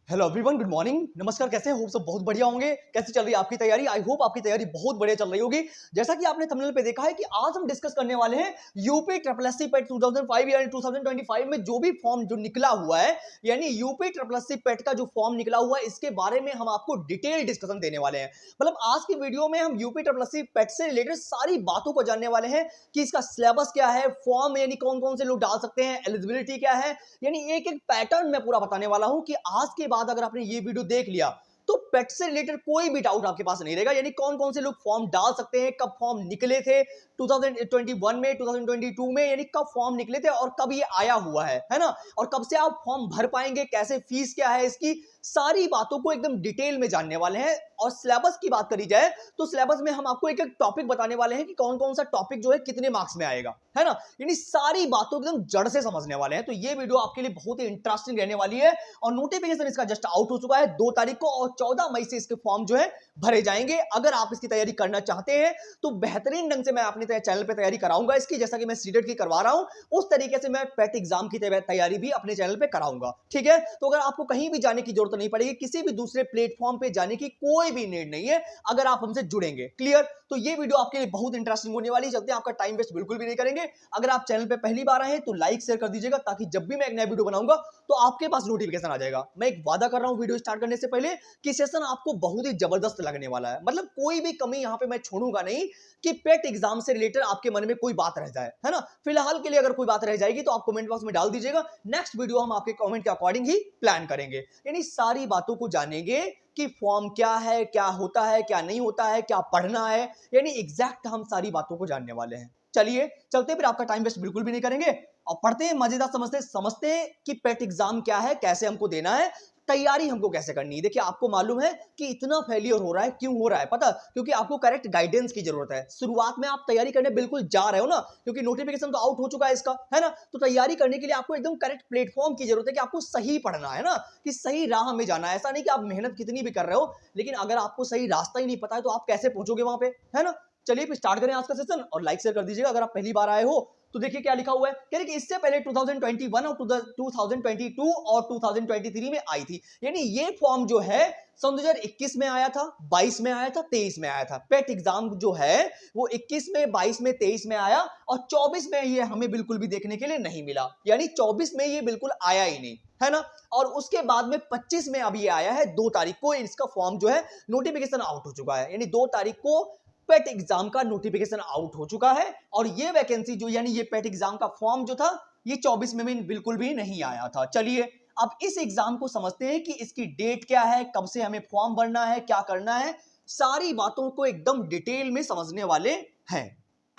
Hello everyone, good morning, नमस्कार। कैसे हो सब? बहुत बढ़िया होंगे। कैसी चल रही है आपकी तैयारी? आई होप आपकी तैयारी बहुत बढ़िया चल रही होगी। जैसा कि आपने थंबनेल पे देखा है कि आज हम डिस्कस करने वाले हैं यूपी ट्रिपल एससी पेट 2005 यानी 2025 में जो भी फॉर्म जो निकला हुआ है, यानी यूपी ट्रिपल एससी पेट का जो फॉर्म निकला हुआ है, इसके बारे में हम आपको डिटेल डिस्कशन देने वाले हैं। मतलब आज की वीडियो में हम यूपी ट्रिपल एससी पेट से रिलेटेड सारी बातों को जानने वाले हैं कि इसका सिलेबस क्या है, फॉर्म यानी कौन कौन से लोग डाल सकते हैं, एलिजिबिलिटी क्या है, यानी एक एक पैटर्न मैं पूरा बताने वाला हूं कि आज के बाद अगर आपने ये वीडियो देख लिया तो पेट से रिलेटेड कोई भी डाउट आपके पास नहीं रहेगा। यानी कौन कौन से लोग फॉर्म डाल सकते हैं, कब फॉर्म निकले थे 2021 में, 2022 में, यानी कब फॉर्म निकले थे और कब ये आया हुआ है ना, और कब से आप फॉर्म भर पाएंगे, कैसे फीस क्या है, इसकी सारी बातों को एकदम डिटेल में जानने वाले हैं। और सिलेबस की बात करी जाए तो सिलेबस में हम आपको एक एक टॉपिक बताने वाले हैं कि कौन कौन सा टॉपिक जो है कितने मार्क्स में आएगा, है ना। यानी सारी बातों एकदम जड़ से समझने वाले हैं। तो ये वीडियो आपके लिए बहुत ही इंटरेस्टिंग रहने वाली है। और नोटिफिकेशन इसका जस्ट आउट हो चुका है 2 तारीख को, और 14 मई से इसके फॉर्म जो है भरे जाएंगे। अगर आप इसकी तैयारी करना चाहते हैं तो बेहतरीन ढंग से मैं अपने चैनल पे तैयारी कराऊंगा इसकी, जैसा कि मैं सीटेट की करवा रहा हूं उस तरीके से मैं पेट एग्जाम की तैयारी भी अपने चैनल पे कराऊंगा। ठीक है, तो अगर आपको कहीं भी जाने की जरूरत नहीं पड़ेगी, किसी भी दूसरे प्लेटफॉर्म पे जाने की कोई भी नीड नहीं है अगर आप हमसे जुड़ेंगे। क्लियर? तो ये वीडियो आपके लिए बहुत इंटरेस्टिंग होने वाली है। चलते हैं, आपका टाइम वेस्ट बिल्कुल भी नहीं करेंगे। अगर आप चैनल पे पहली बार आए हैं तो लाइक शेयर कर दीजिएगा, ताकि जब भी मैं एक नया वीडियो बनाऊंगा तो आपके पास नोटिफिकेशन आ जाएगा। मैं एक वादा कर रहा हूं वीडियो स्टार्ट करने से पहले कि सेशन आपको बहुत ही जबरदस्त लगने वाला है। मतलब कोई भी कमी यहां पे मैं छोड़ूंगा नहीं कि पेट एग्जाम से रिलेटेड आपके मन में कोई बात रह जाए, है ना। फिलहाल के लिए अगर कोई बात रह जाएगी तो आप कमेंट बॉक्स में डाल दीजिएगा, नेक्स्ट वीडियो हम आपके कमेंट के अकॉर्डिंग ही प्लान करेंगे। यानी सारी बातों को जानेंगे कि फॉर्म क्या है, क्या होता है, क्या नहीं होता है, क्या पढ़ना है, यानी एग्जैक्ट हम सारी बातों को जानने वाले हैं। चलिए चलते, फिर आपका टाइम वेस्ट बिल्कुल भी नहीं करेंगे और पढ़ते हैं, मजेदार समझते समझते कि पेट एग्जाम क्या है, कैसे हमको देना है, तैयारी हमको कैसे करनी है। देखिए, आपको मालूम है कि इतना फेलियर हो रहा है, क्यों हो रहा है पता? क्योंकि आपको करेक्ट गाइडेंस की जरूरत है। शुरुआत में आप तैयारी करने बिल्कुल जा रहे हो ना, क्योंकि नोटिफिकेशन तो आउट हो चुका है इसका, है ना। तो तैयारी करने के लिए आपको एकदम करेक्ट प्लेटफॉर्म की जरूरत है कि आपको सही पढ़ना है ना, कि सही राह में जाना है। ऐसा नहीं कि आप मेहनत कितनी भी कर रहे हो, लेकिन अगर आपको सही रास्ता ही नहीं पता है तो आप कैसे पहुंचोगे वहां पे, है ना। चलिए फिर स्टार्ट करें आज का सेशन, और लाइक शेयर कर दीजिएगा अगर आप पहली बार आए हो। तो देखिए क्या लिखा हुआ है, कह रहे कि इससे पहले 2021 और 2022 और 2023 में आई थी। यानी ये फॉर्म जो है सन 2021 में आया था, 22 में आया था, 23 में आया था। पेट एग्जाम जो है वो 21 में, 22 में, 23 में आया, और 24 में ये हमें बिल्कुल भी देखने के लिए नहीं मिला। यानी 24 में ये बिल्कुल आया ही नहीं, है ना। और उसके बाद में 25 में अब ये आया है 2 तारीख को, इसका फॉर्म जो है नोटिफिकेशन आउट हो चुका है। यानी 2 तारीख को पेट एग्जाम का नोटिफिकेशन आउट हो चुका है, और ये वैकेंसी जो, यानी ये पेट एग्जाम का फॉर्म जो था, ये 24 में भी बिल्कुल भी नहीं आया था। चलिए अब इस एग्जाम को समझते हैं कि इसकी डेट क्या है, कब से हमें फॉर्म भरना है, क्या करना है, सारी बातों को एकदम डिटेल में समझने वाले हैं।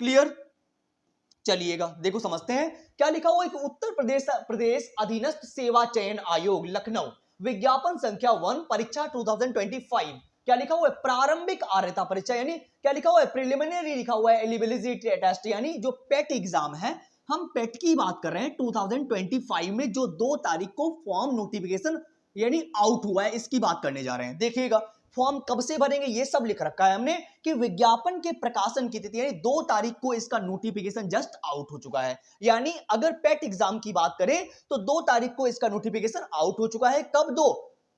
क्लियर? चलिएगा देखो समझते हैं क्या लिखा हुआ है। उत्तर प्रदेश अधीनस्थ सेवा चयन आयोग लखनऊ, विज्ञापन संख्या 1, परीक्षा 2025। क्या लिखा हुआ है? प्रारंभिक आर्यता परीक्षा, यानी क्या लिखा हुआ है? प्रिलिमिनरी लिखा हुआ है, एलिजिबिलिटी टेस्ट, यानी जो पेट एग्जाम है, हम पेट की बात कर रहे हैं 2025 में जो 2 तारीख को फॉर्म नोटिफिकेशन यानी आउट हुआ है, इसकी बात करने जा रहे हैं। देखिएगा फॉर्म कब से भरेंगे ये सब लिख रखा है हमने, कि विज्ञापन के प्रकाशन की तिथि यानी 2 तारीख को इसका नोटिफिकेशन जस्ट आउट हो चुका है। यानी अगर पेट एग्जाम की बात करें तो 2 तारीख को इसका नोटिफिकेशन आउट हो चुका है। कब?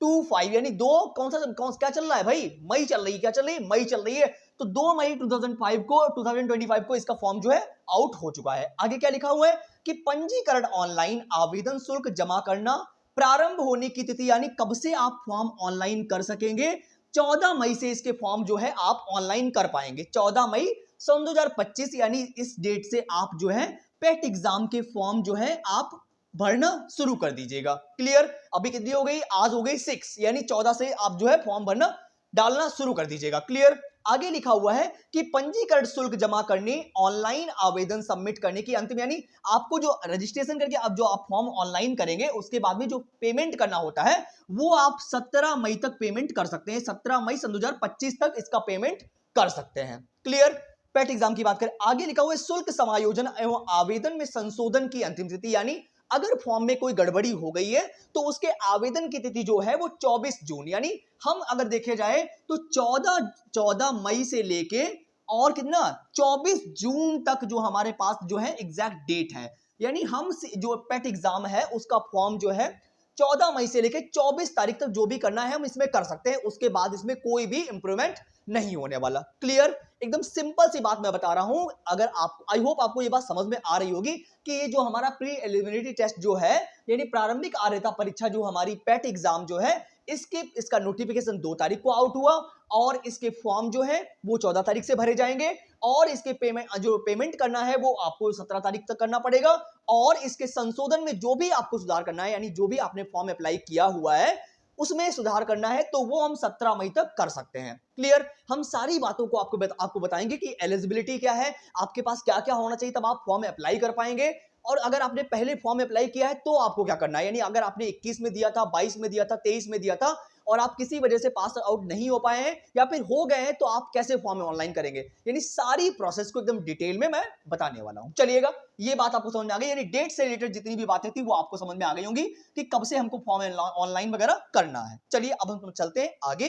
2/5 यानी 2 क्या चल रहा है भाई? मई चल रही है। क्या चल रही है? मई चल रही है। तो 2 मई 2025 को इसका फॉर्म जो है आउट हो चुका है। आगे क्या लिखा हुआ है कि पंजीकरण ऑनलाइन आवेदन शुल्क जमा करना प्रारंभ होने की तिथि, यानी कब से आप फॉर्म ऑनलाइन कर सकेंगे? 14 मई से इसके फॉर्म जो है आप ऑनलाइन कर पाएंगे। 14 मई सन 2025, यानी इस डेट से आप जो है पेट एग्जाम के फॉर्म जो है आप भरना शुरू कर दीजिएगा। क्लियर? अभी कितनी हो गई? आज हो गई 6, यानी 14 से आप जो है फॉर्म भरना डालना शुरू कर दीजिएगा। क्लियर? आगे लिखा हुआ है कि पंजीकरण शुल्क जमा करने, ऑनलाइन आवेदन सबमिट करने की अंतिम, यानी आपको जो रजिस्ट्रेशन करके अब जो आप फॉर्म ऑनलाइन करेंगे उसके बाद में जो पेमेंट करना होता है वो आप 17 मई तक पेमेंट कर सकते हैं। 17 मई सन 2025 तक इसका पेमेंट कर सकते हैं। क्लियर? पेट एग्जाम की बात करें, आगे लिखा हुआ है शुल्क समायोजन एवं आवेदन में संशोधन की अंतिम तिथि, यानी अगर फॉर्म में कोई गड़बड़ी हो गई है तो उसके आवेदन की तिथि जो है वो 24 जून, यानी हम अगर देखे जाए तो 14 मई से लेके और कितना 24 जून तक जो हमारे पास जो है एग्जैक्ट डेट है। यानी हम जो पेट एग्जाम है उसका फॉर्म जो है 14 मई से लेकर 24 तारीख तक जो भी करना है हम इसमें कर सकते हैं, उसके बाद इसमें कोई भी इंप्रूवमेंट नहीं होने वाला। क्लियर? एकदम सिंपल सी बात मैं बता रहा हूं। अगर आप, आई होप आपको ये बात समझ में आ रही होगी कि ये जो हमारा प्री एलिजिबिलिटी टेस्ट जो है, यानी प्रारंभिक अर्हता परीक्षा जो हमारी पेट एग्जाम जो है, इसका नोटिफिकेशन 2 तारीख को आउट हुआ और इसके फॉर्म जो है वो 14 तारीख से भरे जाएंगे और इसके पेमेंट करना है वो आपको 17 तारीख तक करना पड़ेगा और इसके संशोधन में जो भी आपको सुधार करना है, यानी जो भी आपने फॉर्म अप्लाई किया हुआ है उसमें सुधार करना है, तो वो हम 17 मई तक कर सकते हैं। क्लियर? हम सारी बातों को आपको बताएंगे कि एलिजिबिलिटी क्या है, आपके पास क्या क्या होना चाहिए तब आप फॉर्म अप्लाई कर पाएंगे, और अगर आपने पहले फॉर्म अप्लाई किया है तो आपको क्या करना है, यानी अगर आपने 21 में दिया था, 22 में दिया था, 23 में दिया था और आप किसी वजह से पास आउट नहीं हो पाए हैं या फिर हो गए हैं, तो आप कैसे फॉर्म ऑनलाइन करेंगे, यानी सारी प्रोसेस को एकदम डिटेल में मैं बताने वाला हूं। चलिएगा, ये बात आपको समझ में आ गई, यानी डेट से रिलेटेड जितनी भी बातें थी वो आपको समझ में आ गई होंगी कि कब से हमको फॉर्म ऑनलाइन वगैरह करना है। चलिए अब हम चलते हैं आगे,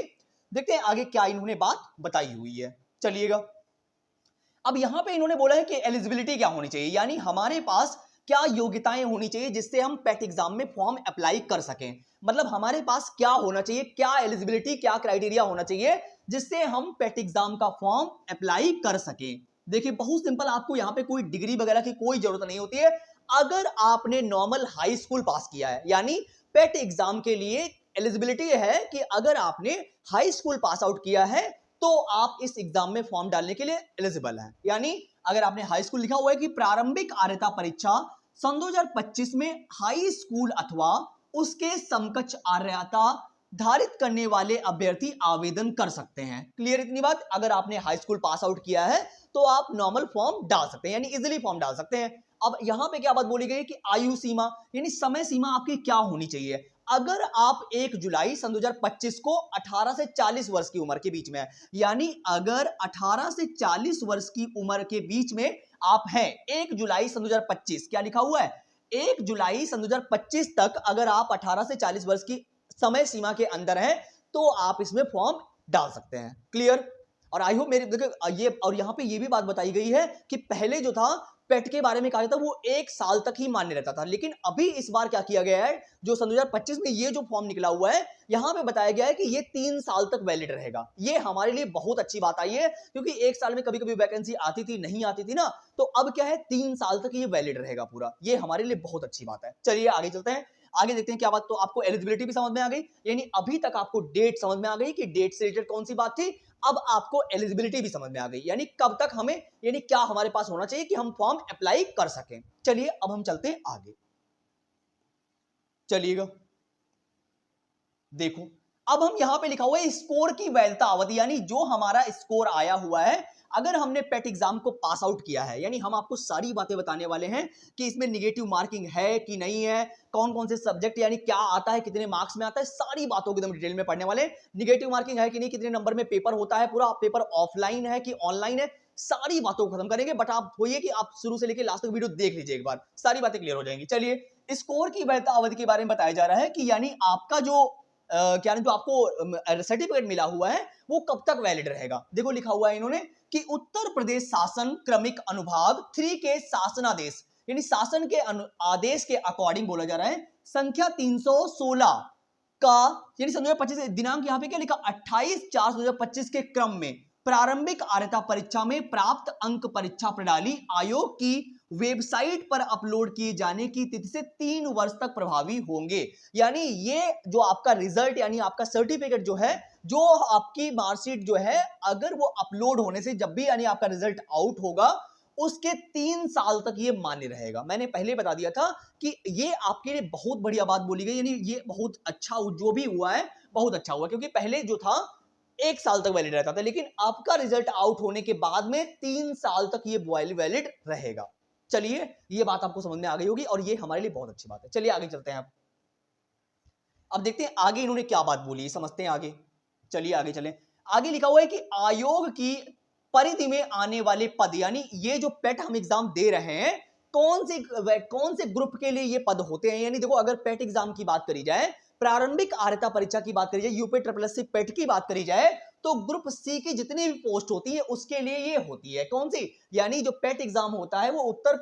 देखते हैं आगे क्या इन्होंने बात बताई हुई है। चलिएगा, अब यहां पे इन्होंने बोला है कि एलिजिबिलिटी क्या होनी चाहिए, यानी हमारे पास क्या योग्यताएं होनी चाहिए जिससे हम पेट एग्जाम में फॉर्म अप्लाई कर सकें। मतलब हमारे पास क्या होना चाहिए, क्या एलिजिबिलिटी, क्या क्राइटेरिया होना चाहिए जिससे हम पेट एग्जाम का फॉर्म अप्लाई कर सकें। देखिए बहुत सिंपल, आपको यहां पे कोई डिग्री वगैरह की कोई जरूरत नहीं होती है। अगर आपने नॉर्मल हाई स्कूल पास किया है, यानी पेट एग्जाम के लिए एलिजिबिलिटी है कि अगर आपने हाई स्कूल पास आउट किया है तो आप इस एग्जाम में फॉर्म डालने के लिए एलिजिबल हैं। यानी अगर आपने हाई स्कूल लिखा हुआ है कि प्रारंभिक अर्हता परीक्षा सन 2025 में हाई स्कूल अथवा उसके समकक्ष अर्हता धारित करने वाले अभ्यर्थी आवेदन कर सकते हैं। क्लियर इतनी बात? अगर आपने हाई स्कूल पास आउट किया है तो आप नॉर्मल फॉर्म डाल सकते हैं, यानी इजीली फॉर्म डाल सकते हैं। अब यहां पे क्या बात बोली गई कि आयु सीमा, यानी समय सीमा आपकी क्या होनी चाहिए। अगर आप 1 जुलाई सन 2025 को 18 से 40 वर्ष की उम्र के बीच में है, यानी अगर 18 से 40 वर्ष की उम्र के बीच में आप हैं 1 जुलाई सन 2025, क्या लिखा हुआ है 1 जुलाई सन 2025 तक अगर आप 18 से 40 वर्ष की समय सीमा के अंदर हैं तो आप इसमें फॉर्म डाल सकते हैं। क्लियर? और आई होप मेरे देखो ये, और यहां पे ये भी बात बताई गई है कि पहले जो था पेट के बारे में कहा जाता वो 1 साल तक ही मान्य रहता था, लेकिन अभी इस बार क्या किया गया है, जो सन 2025 में ये जो फॉर्म निकला हुआ है यहां पे बताया गया है कि ये 3 साल तक वैलिड रहेगा। ये हमारे लिए बहुत अच्छी बात आई है, क्योंकि 1 साल में कभी कभी वैकेंसी आती थी, नहीं आती थी ना, तो अब क्या है 3 साल तक ये वैलिड रहेगा पूरा। ये हमारे लिए बहुत अच्छी बात है। चलिए आगे चलते हैं, आगे देखते हैं क्या बात। तो आपको एलिजिबिलिटी भी समझ में आ गई, यानी अभी तक आपको डेट समझ में आ गई कि डेट से रिलेटेड कौन सी बात थी। अब आपको एलिजिबिलिटी भी समझ में आ गई, यानी कब तक हमें, यानी क्या हमारे पास होना चाहिए कि हम फॉर्म अप्लाई कर सकें। चलिए अब हम चलते हैं आगे। चलिएगा, देखो अब हम यहां पे लिखा हुआ है स्कोर की वैधता अवधि, यानी जो हमारा स्कोर आया हुआ है, अगर हमने पेट एग्जाम को पास आउट किया है, यानी हम आपको सारी बातें बताने वाले हैं कि इसमें निगेटिव मार्किंग है कि नहीं है, कौन कौन से सब्जेक्ट यानी क्या आता है, कितने मार्क्स में आता है, सारी बातों को एकदम डिटेल में पढ़ने वाले हैं। निगेटिव मार्किंग है कि नहीं, कितने नंबर में पेपर होता है, पूरा पेपर ऑफलाइन है कि ऑनलाइन है, सारी बातों को खत्म करेंगे। बट आप होइए कि आप शुरू से लेकर लास्ट तक वीडियो देख लीजिए एक बार, सारी बातें क्लियर हो जाएंगी। चलिए स्कोर की वैधता अवधि के बारे में बताया जा रहा है कि यानी आपका जो क्या जो आपको सर्टिफिकेट मिला हुआ है वो कब तक वैलिड रहेगा। देखो लिखा हुआ है इन्होंने कि उत्तर प्रदेश शासन क्रमिक अनुभाग 3 के शासनादेश, यानी शासन के आदेश के अकॉर्डिंग बोला जा रहा है, संख्या 316 का, यानी सन 2025 दिनांक यहां पे क्या लिखा 28/4/2025 के क्रम में प्रारंभिक अर्हता परीक्षा में प्राप्त अंक परीक्षा प्रणाली आयोग की वेबसाइट पर अपलोड किए जाने की तिथि से 3 वर्ष तक प्रभावी होंगे। यानी ये जो आपका रिजल्ट, यानी आपका सर्टिफिकेट जो है, जो आपकी मार्कशीट जो है, अगर वो अपलोड होने से जब भी यानी आपका रिजल्ट आउट होगा उसके 3 साल तक ये मान्य रहेगा। मैंने पहले बता दिया था कि ये आपके लिए बहुत बढ़िया बात बोली गई, यानी ये बहुत अच्छा जो भी हुआ है बहुत अच्छा हुआ, क्योंकि पहले जो था 1 साल तक वैलिड रहता था, लेकिन आपका रिजल्ट आउट होने के बाद में 3 साल तक ये वैलिड रहेगा। चलिए ये बात आपको समझ में आ गई होगी और ये हमारे लिए बहुत अच्छी बात है। चलिए आगे चलते हैं। अब देखते हैं आगे इन्होंने क्या बात बोली, समझते हैं आगे। चलिए आगे चलें। आगे लिखा हुआ है कि आयोग की परिधि में आने वाले पद, यानी ये जो पेट हम एग्जाम दे रहे हैं कौन से ग्रुप के लिए ये पद होते हैं। यानी देखो अगर पेट एग्जाम की बात करी जाए, प्रारंभिक अर्हता परीक्षा की बात करी जाए, यूपी SSSC पेट की बात करी जाए, तो ग्रुप सी की जितनी भी पोस्ट होती है उसके लिए ये होती है। कौन सी? यानी जो पेट एग्जाम होता है वो उत्तर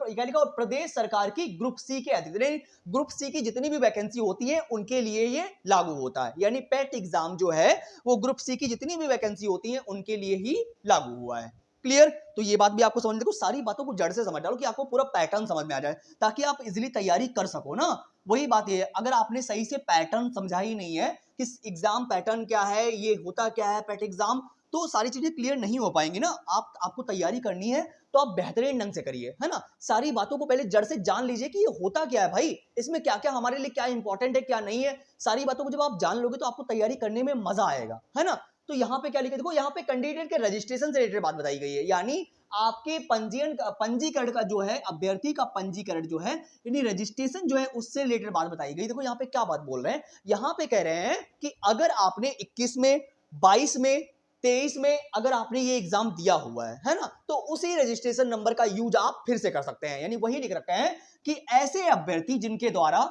प्रदेश सरकार की ग्रुप सी के अधिन, ग्रुप सी की जितनी भी वैकेंसी होती है उनके लिए ये लागू होता है। यानी पेट एग्जाम जो है वो ग्रुप सी की जितनी भी वैकेंसी होती है उनके लिए ही लागू हुआ है। क्लियर? तो ये बात भी आपको समझ, देखो सारी बातों को जड़ से समझ डालो कि आपको पूरा पैटर्न समझ में आ जाए, ताकि आप इजीली तैयारी कर सको ना। वही बात ये है, अगर आपने सही से पैटर्न समझा ही नहीं है कि एग्जाम पैटर्न क्या है, ये होता क्या है पेट एग्जाम, तो सारी चीजें क्लियर नहीं हो पाएंगी ना। आपको तैयारी करनी है तो आप बेहतरीन ढंग से करिए, है ना। सारी बातों को पहले जड़ से जान लीजिए कि ये होता क्या है भाई, इसमें क्या क्या हमारे लिए क्या इंपॉर्टेंट है क्या नहीं है। सारी बातों को जब आप जान लोगे तो आपको तैयारी करने में मजा आएगा, है ना। तो यहाँ पे क्या लिखा, देखो यहाँ पे कैंडिडेट के रजिस्ट्रेशन से रिलेटेड बात बताई गई है, यानी आपके पंजीकरण का जो है, अभ्यर्थी का पंजीकरण जो है, यानी रजिस्ट्रेशन जो है उससे रिलेटेड बात बताई गई। देखो यहाँ पे क्या बात बोल रहे हैं, यहाँ पे कह रहे हैं कि अगर आपने 21 में, 22 में, 23 में अगर आपने ये एग्जाम दिया हुआ है ना, तो उसी रजिस्ट्रेशन नंबर का यूज आप फिर से कर सकते हैं। यानी वही लिख रखा है कि ऐसे अभ्यर्थी जिनके द्वारा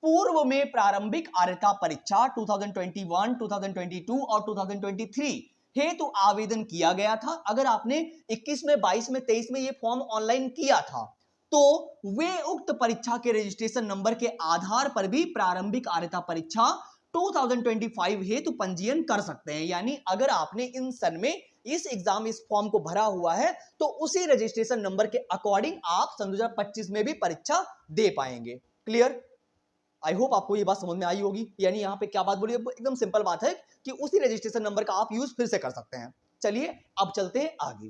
पूर्व में प्रारंभिक अर्हता परीक्षा 2021, 2022 और 2023 हेतु आवेदन किया गया था, अगर आपने 21 में, 22 में, 23 में ये फॉर्म ऑनलाइन किया था, तो वे उक्त परीक्षा के रजिस्ट्रेशन नंबर के आधार पर भी प्रारंभिक अर्हता परीक्षा 2025 हेतु पंजीयन कर सकते हैं। यानी अगर आपने इन सन में इस एग्जाम, इस फॉर्म को भरा हुआ है तो उसी रजिस्ट्रेशन नंबर के अकॉर्डिंग आप सन 2025 में भी परीक्षा दे पाएंगे। क्लियर? आई होप आपको ये बात समझ में आई होगी। यानी यहाँ पे क्या बात बोली, एकदम सिंपल बात है कि उसी रजिस्ट्रेशन नंबर का आप यूज फिर से कर सकते हैं। चलिए अब चलते हैं आगे,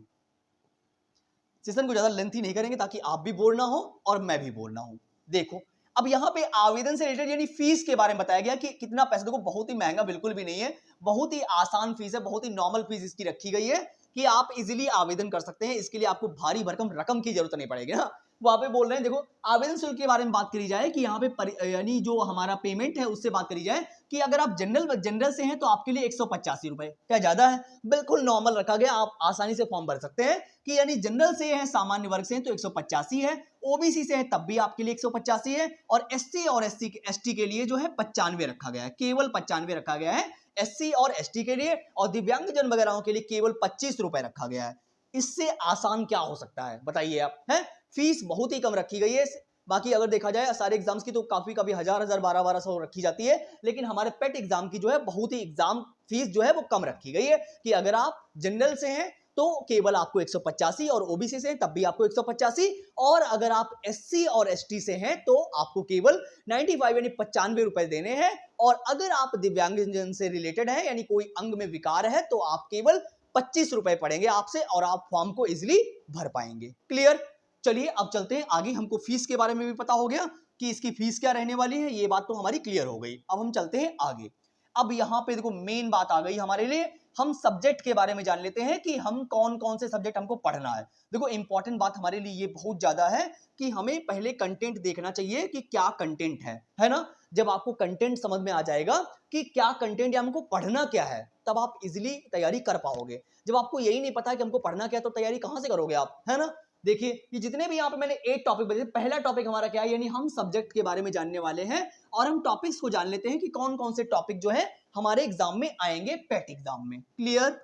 सेशन को ज्यादा लेंथी नहीं करेंगे ताकि आप भी बोर ना हो और मैं भी बोर ना हूं। देखो अब यहाँ पे आवेदन से रिलेटेड यानी फीस के बारे में बताया गया कि कितना पैसा, देखो बहुत ही महंगा बिल्कुल भी नहीं है, बहुत ही आसान फीस है, बहुत ही नॉर्मल फीस इसकी रखी गई है कि आप इजीली आवेदन कर सकते हैं। इसके लिए आपको भारी भरकम रकम की जरूरत नहीं पड़ेगी ना। वहां पे बोल रहे हैं, देखो आवेदन शुल्क के बारे में बात करी जाए कि यहाँ पे यानी जो हमारा पेमेंट है उससे बात करी जाए कि अगर आप जनरल से हैं तो आपके लिए 185 रुपए, क्या ज्यादा है? बिल्कुल नॉर्मल रखा गया, आप आसानी से फॉर्म भर सकते हैं कि यानी जनरल से हैं, सामान्य वर्ग से हैं तो 185 है, ओबीसी से हैं तब भी आपके लिए 185 है, और एससी और एसटी के लिए जो है 95 रखा गया है, केवल 95 रखा गया है एससी और एसटी के लिए, और दिव्यांगजन वगैरह के लिए केवल 25 रुपए रखा गया है। इससे आसान क्या हो सकता है बताइए आप, हैं? फीस बहुत ही कम रखी गई है। बाकी अगर देखा जाए सारे एग्जाम्स की तो काफी 1000, 1200 रखी जाती है, लेकिन हमारे पेट एग्जाम की जो है बहुत ही एग्जाम फीस जो है वो कम रखी गई है कि अगर आप जनरल से हैं तो केवल आपको 185, और ओबीसी से तब भी आपको 185, और अगर आप एससी और एसटी से हैं तो आपको केवल 95 यानी 95 रुपए देने हैं, और अगर आप दिव्यांगजन से रिलेटेड है यानी कोई अंग में विकार है तो आप केवल 25 रुपए पड़ेंगे आपसे, और आप फॉर्म को इजिली भर पाएंगे। क्लियर? चलिए अब चलते हैं आगे। हमको फीस के बारे में भी पता हो गया कि इसकी फीस क्या रहने वाली है, ये बात तो हमारी क्लियर हो गई। अब हम चलते हैं आगे। अब यहाँ पे देखो मेन बात आ गई हमारे लिए, हम सब्जेक्ट के बारे में जान लेते हैं कि हम कौन कौन से सब्जेक्ट हमको पढ़ना है। देखो इंपॉर्टेंट बात हमारे लिए ये बहुत ज्यादा है कि हमें पहले कंटेंट देखना चाहिए कि क्या कंटेंट है ना। जब आपको कंटेंट समझ में आ जाएगा कि क्या कंटेंट या हमको पढ़ना क्या है, तब आप इजिली तैयारी कर पाओगे। जब आपको यही नहीं पता कि हमको पढ़ना क्या है तो तैयारी कहां से करोगे आप, है ना। देखिए ये जितने भी यहाँ पे मैंने 8 टॉपिक बताए, पहला टॉपिक हमारा क्या है, यानी हम सब्जेक्ट के बारे में जानने वाले हैं, और हम टॉपिक्स को जान लेते हैं कि कौन कौन से टॉपिक जो है हमारे एग्जाम में आएंगे पेट एग्जाम में। क्लियर?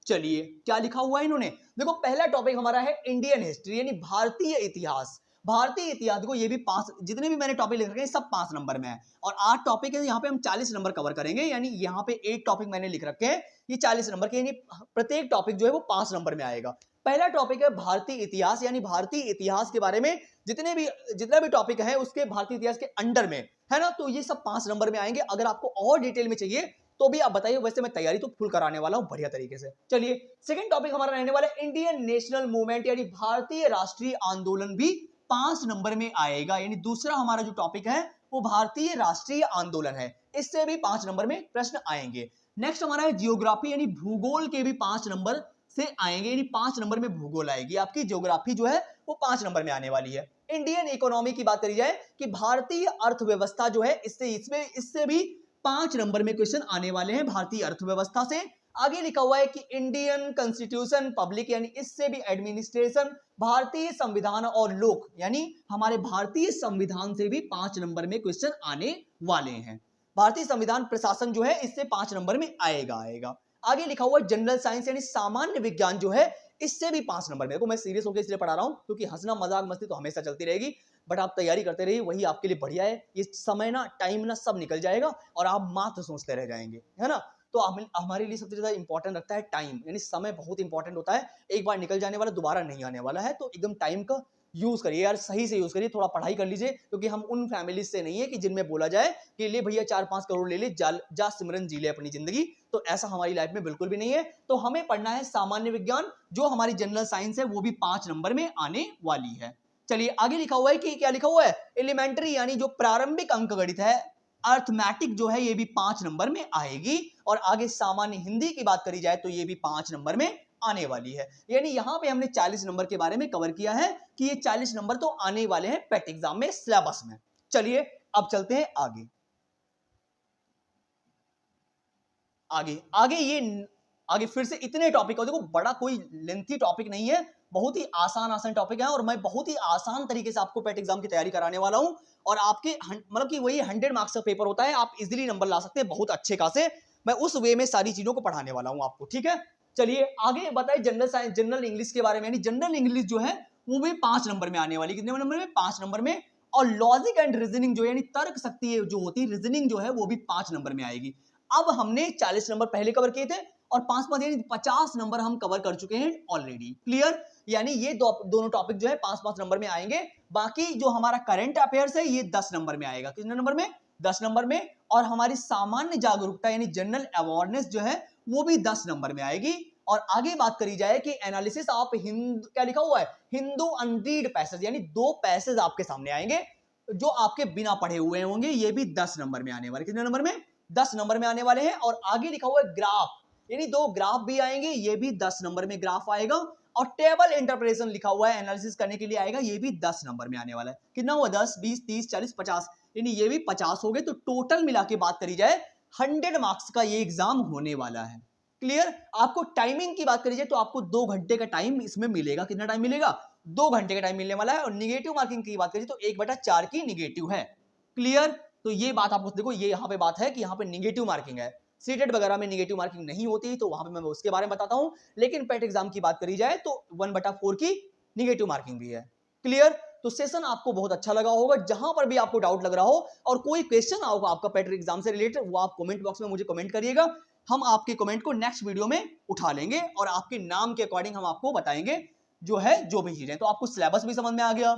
चलिए क्या लिखा हुआ है इन्होंने, देखो पहला टॉपिक हमारा है इंडियन हिस्ट्री यानी भारतीय इतिहास। भारतीय इतिहास को ये भी 5, जितने भी मैंने टॉपिक लिख रखे हैं सब 5 नंबर में है, और 8 टॉपिक है, यहाँ पे हम 40 नंबर कवर करेंगे। यानी यहाँ पे 8 टॉपिक मैंने लिख रखे हैं, ये 40 नंबर के, यानी प्रत्येक टॉपिक जो है वो 5 नंबर में आएगा। पहला टॉपिक है भारतीय इतिहास, यानी भारतीय इतिहास के बारे में जितना भी टॉपिक है उसके भारतीय इतिहास के अंडर में, है ना। तो ये सब 5 नंबर में आएंगे। अगर आपको और डिटेल में चाहिए तो भी आप बताइए, वैसे मैं तैयारी तो फुल कराने वाला हूं बढ़िया तरीके से। चलिए सेकंड टॉपिक हमारा रहने वाला है इंडियन नेशनल मूवमेंट यानी भारतीय राष्ट्रीय आंदोलन, भी 5 नंबर में आएगा। यानी दूसरा हमारा जो टॉपिक है वो भारतीय राष्ट्रीय आंदोलन है, इससे भी 5 नंबर में प्रश्न आएंगे। नेक्स्ट हमारा है जियोग्राफी यानी भूगोल के भी 5 नंबर से आएंगे, यानी 5 नंबर में भूगोल आएगी आपकी। ज्योग्राफी जो है वो 5 नंबर में आने वाली है। इंडियन इकोनॉमी की बात करी जाए कि भारतीय अर्थव्यवस्था जो है इससे भी 5 नंबर में क्वेश्चन आने वाले हैं भारतीय अर्थव्यवस्था से। आगे लिखा हुआ है कि इंडियन कॉन्स्टिट्यूशन पब्लिक यानी इससे भी एडमिनिस्ट्रेशन, भारतीय संविधान और लोक यानी हमारे भारतीय संविधान से भी 5 नंबर में क्वेश्चन आने वाले हैं। भारतीय संविधान प्रशासन जो है इससे 5 नंबर में आएगा। आगे लिखा हुआ है जनरल साइंस यानी सामान्य विज्ञान जो है इससे भी 5 नंबर। मेरे को मैं सीरियस होकर इसलिए पढ़ा रहा हूं क्योंकि हंसना मजाक मस्ती तो हमेशा चलती रहेगी, बट आप तैयारी करते रहिए, वही आपके लिए बढ़िया है। ये समय ना, टाइम ना सब निकल जाएगा और आप मात्र सोचते रह जाएंगे, है ना। तो हमारे लिए सबसे ज्यादा इंपॉर्टेंट रखता है टाइम, यानी समय बहुत इंपॉर्टेंट होता है। एक बार निकल जाने वाला दोबारा नहीं आने वाला है, तो एकदम टाइम का यूज करिए यार, सही से यूज करिए, थोड़ा पढ़ाई कर लीजिए, क्योंकि हम उन फैमिलीज से नहीं है कि जिनमें बोला जाए कि ले भैया 4-5 करोड़ ले ले, जा सिमरन जी ले अपनी जिंदगी। तो ऐसा हमारी लाइफ में बिल्कुल भी नहीं है। तो हमें पढ़ना है सामान्य विज्ञान, जो हमारी जनरल साइंस है वो भी 5 नंबर में आने वाली है। चलिए आगे लिखा हुआ है कि क्या लिखा हुआ है, एलिमेंट्री यानी जो प्रारंभिक अंक गणित है, अर्थमेटिक जो है ये भी 5 नंबर में आएगी। और आगे सामान्य हिंदी की बात करी जाए तो ये भी 5 नंबर में आने वाली है। यानी यहां पे हमने 40 नंबर के बारे में कवर किया है कि ये 40 नंबर तो आने वाले हैं पेट एग्जाम में सिलेबस में। चलिए अब चलते हैं आगे। आगे फिर से इतने टॉपिक हो, देखो बड़ा कोई लेंथी टॉपिक नहीं है, बहुत ही आसान टॉपिक है, और मैं बहुत ही आसान तरीके से आपको पेट एग्जाम की तैयारी कराने वाला हूं। और आपके मतलब कि वही 100 मार्क्स का पेपर होता है, आप इजीली नंबर ला सकते हैं बहुत अच्छे खासे। मैं उस वे में सारी चीजों को पढ़ाने वाला हूं आपको, ठीक है। चलिए आगे बताइए जनरल साइंस, जनरल इंग्लिश के बारे में। यानी जनरल इंग्लिश जो है वो भी 5 नंबर में आने वाली, कितने नंबर में, 5 नंबर में। और लॉजिक एंड रीजनिंग जो यानी तर्क शक्ति जो होती है, रीजनिंग जो है वो भी 5 नंबर में आएगी। अब हमने 40 नंबर पहले कवर किए थे और 5 यानी 50 नंबर हम कवर कर चुके हैं ऑलरेडी, क्लियर। यानी ये दोनों टॉपिक जो है 5-5 नंबर में आएंगे। बाकी जो हमारा करंट अफेयर्स है ये 10 नंबर में आएगा, कितने नंबर में, 10 नंबर में। और हमारी सामान्य जागरूकता यानी जनरल अवेयरनेस जो है वो भी 10 नंबर में आएगी। और आगे बात करी जाए कि एनालिसिस ऑफ हिंदू, क्या लिखा हुआ है, हिंदू अनरीड पैसेज, यानी 2 पैसेज आपके सामने आएंगे जो आपके बिना पढ़े हुए होंगे, ये भी 10 नंबर में आने वाले, कितने नंबर में, 10 नंबर में आने वाले हैं। और आगे लिखा हुआ है ग्राफ, यानी 2 ग्राफ भी आएंगे, ये भी 10 नंबर में ग्राफ आएगा। और टेबल इंटरप्रिटेशन लिखा हुआ है, एनालिसिस करने के लिए आएगा, ये भी 10 नंबर में आने वाला है। कितना हुआ, 10, 20, 30, 40, 50, यानी ये भी 50 हो गए। तो टोटल मिला के बात करी जाए 100 मार्क्स का ये एग्जाम होने वाला है, क्लियर। आपको टाइमिंग की बात करी जाए तो आपको 2 घंटे का टाइम इसमें मिलेगा, कितना टाइम मिलेगा, 2 घंटे का टाइम मिलने वाला है। और निगेटिव मार्किंग की बात करी तो 1/4 की निगेटिव है, क्लियर। तो ये बात आपको देखो, ये यहाँ पे बात है कि यहाँ पे निगेटिव मार्किंग है। सीटेट वगैरह में निगेटिव मार्किंग नहीं होती, तो वहां पे मैं उसके बारे में बताता हूं। लेकिन पेट एग्जाम की बात करी जाए तो 1/4 की निगेटिव मार्किंग भी है, क्लियर। तो सेशन आपको बहुत अच्छा लगा होगा। जहां पर भी आपको डाउट लग रहा हो और कोई क्वेश्चन होगा आपका पेट एग्जाम से रिलेटेड, वो आप कमेंट बॉक्स में मुझे कमेंट करिएगा। हम आपके कमेंट को नेक्स्ट वीडियो में उठा लेंगे और आपके नाम के अकॉर्डिंग हम आपको बताएंगे जो है जो भी चीजें। तो आपको सिलेबस भी समझ में आ गया,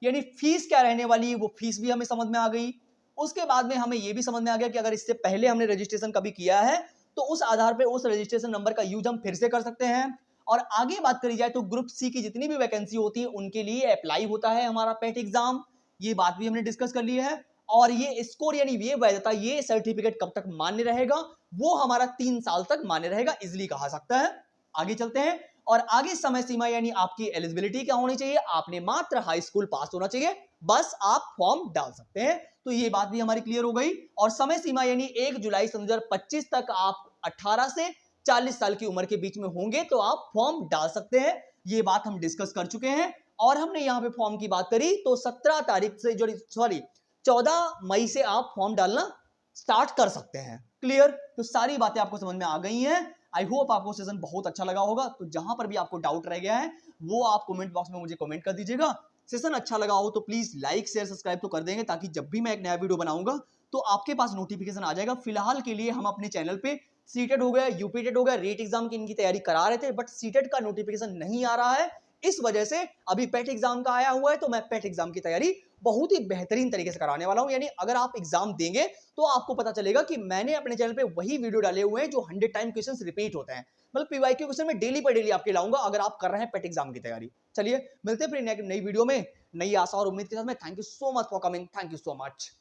यानी फीस क्या रहने वाली है वो फीस भी हमें समझ में आ गई। उसके बाद में हमें यह भी समझ में आ गया कि अगर इससे पहले हमने रजिस्ट्रेशन कभी किया है तो उस आधार पे उस रजिस्ट्रेशन नंबर का यूज हम फिर से कर सकते हैं। और आगे बात करी जाए तो ग्रुप सी की जितनी भी वैकेंसी होती है उनके लिए अप्लाई होता है हमारा पेट एग्जाम, ये बात भी हमने डिस्कस कर ली है। और ये स्कोर यानी ये वैधता, ये सर्टिफिकेट कब तक मान्य रहेगा, वो हमारा 3 साल तक मान्य रहेगा, इजिली कहा सकता है। आगे चलते हैं। और आगे समय सीमा यानी आपकी एलिजिबिलिटी क्या होनी चाहिए, आपने मात्र हाई स्कूल पास होना चाहिए, बस आप फॉर्म डाल सकते हैं। तो ये बात भी हमारी क्लियर हो गई। और समय सीमा यानी 1 जुलाई 2025 तक आप 18 से 40 साल की उम्र के बीच में होंगे तो आप फॉर्म डाल सकते हैं, ये बात हम डिस्कस कर चुके हैं। और हमने यहां पे फॉर्म की बात करी तो 17 तारीख से जो 14 मई से आप फॉर्म डालना स्टार्ट कर सकते हैं, क्लियर। तो सारी बातें आपको समझ में आ गई हैं। आई होप आपको सेशन बहुत अच्छा लगा होगा। तो जहां पर भी आपको डाउट रह गया है वो आप कमेंट बॉक्स में मुझे कमेंट कर दीजिएगा। सेशन अच्छा लगा हो तो प्लीज लाइक शेयर सब्सक्राइब तो कर देंगे, ताकि जब भी मैं एक नया वीडियो बनाऊंगा तो आपके पास नोटिफिकेशन आ जाएगा। फिलहाल के लिए हम अपने चैनल पे सीटेट हो गया, यूपीटेट हो गया, रेट एग्जाम की इनकी तैयारी करा रहे थे, बट सीटेट का नोटिफिकेशन नहीं आ रहा है। इस वजह से अभी पेट एग्जाम का आया हुआ है, तो मैं पेट एग्जाम की तैयारी बहुत ही बेहतरीन तरीके से कराने वाला हूं। यानी अगर आप एग्जाम देंगे तो आपको पता चलेगा कि मैंने अपने चैनल पे वही वीडियो डाले हुए हैं जो 100 टाइम क्वेश्चंस रिपीट होते हैं। मतलब पीवाईक्यू क्वेश्चन में डेली पर डेली आपके लाऊंगा अगर आप कर रहे हैं पेट एग्जाम की तैयारी। चलिए मिलते हैं फिर नई वीडियो में नई आशा और उम्मीद के साथ में। Thank you so much for coming, thank you so much.